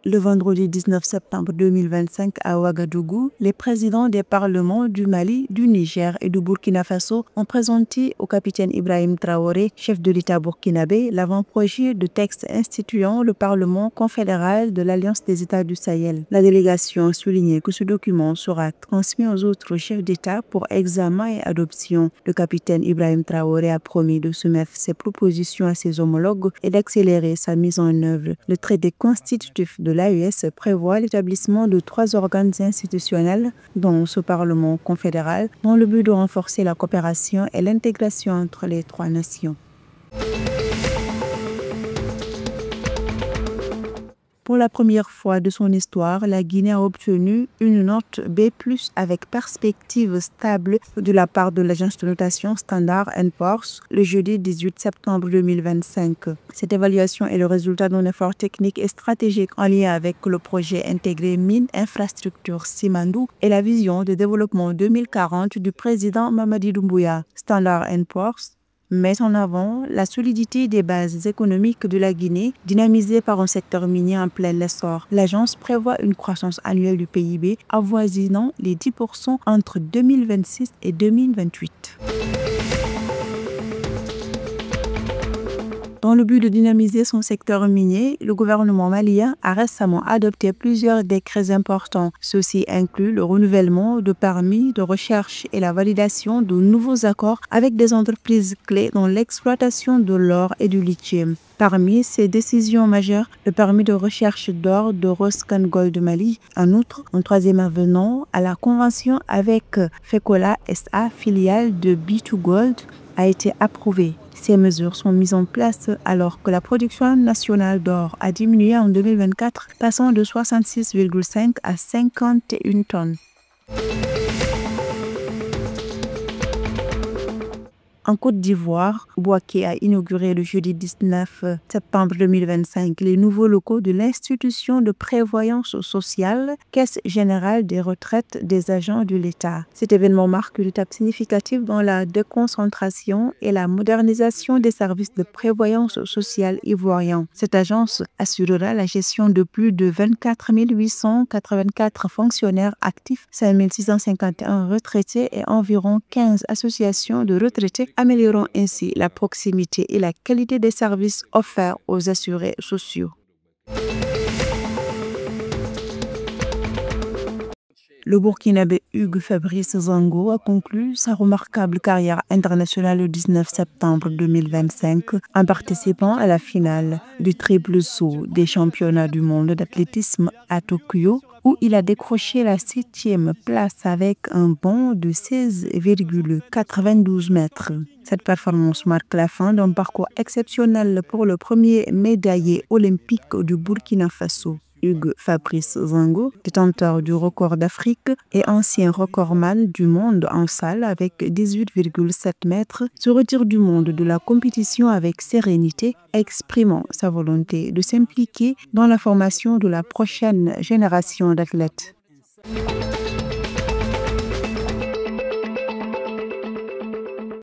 Le vendredi 19 septembre 2025 à Ouagadougou, les présidents des parlements du Mali, du Niger et du Burkina Faso ont présenté au capitaine Ibrahim Traoré, chef de l'État burkinabé, l'avant-projet de texte instituant le Parlement confédéral de l'Alliance des États du Sahel. La délégation a souligné que ce document sera transmis aux autres chefs d'État pour examen et adoption. Le capitaine Ibrahim Traoré a promis de soumettre ses propositions à ses homologues et d'accélérer sa mise en œuvre. Le traité constitutif de l'AES prévoit l'établissement de 3 organes institutionnels, dont ce Parlement confédéral, dans le but de renforcer la coopération et l'intégration entre les 3 nations. Pour la première fois de son histoire, la Guinée a obtenu une note B+ avec perspective stable de la part de l'agence de notation Standard & Poor's le jeudi 18 septembre 2025. Cette évaluation est le résultat d'un effort technique et stratégique en lien avec le projet intégré Mines Infrastructure Simandou et la vision de développement 2040 du président Mamadi Doumbouya. Standard & Poor's met en avant la solidité des bases économiques de la Guinée, dynamisée par un secteur minier en plein essor. L'agence prévoit une croissance annuelle du PIB avoisinant les 10% entre 2026 et 2028. Dans le but de dynamiser son secteur minier, le gouvernement malien a récemment adopté plusieurs décrets importants. Ceux-ci incluent le renouvellement de permis de recherche et la validation de nouveaux accords avec des entreprises clés dans l'exploitation de l'or et du lithium. Parmi ces décisions majeures, le permis de recherche d'or de Roscan Gold Mali. En outre, un 3e avenant à la convention avec Fekola SA, filiale de B2Gold, a été approuvé. Ces mesures sont mises en place alors que la production nationale d'or a diminué en 2024, passant de 66,5 à 51 tonnes. En Côte d'Ivoire, Bouaké a inauguré le jeudi 19 septembre 2025 les nouveaux locaux de l'institution de prévoyance sociale, Caisse générale des retraites des agents de l'État. Cet événement marque une étape significative dans la déconcentration et la modernisation des services de prévoyance sociale ivoiriens. Cette agence assurera la gestion de plus de 24 884 fonctionnaires actifs, 5 651 retraités et environ 15 associations de retraités, améliorant ainsi la proximité et la qualité des services offerts aux assurés sociaux. Le Burkinabé Hugues Fabrice Zango a conclu sa remarquable carrière internationale le 19 septembre 2025 en participant à la finale du triple saut des championnats du monde d'athlétisme à Tokyo, où il a décroché la 7e place avec un bond de 16,92 mètres. Cette performance marque la fin d'un parcours exceptionnel pour le premier médaillé olympique du Burkina Faso. Hugues Fabrice Zango, détenteur du record d'Afrique et ancien recordman du monde en salle avec 18,7 mètres, se retire du monde de la compétition avec sérénité, exprimant sa volonté de s'impliquer dans la formation de la prochaine génération d'athlètes.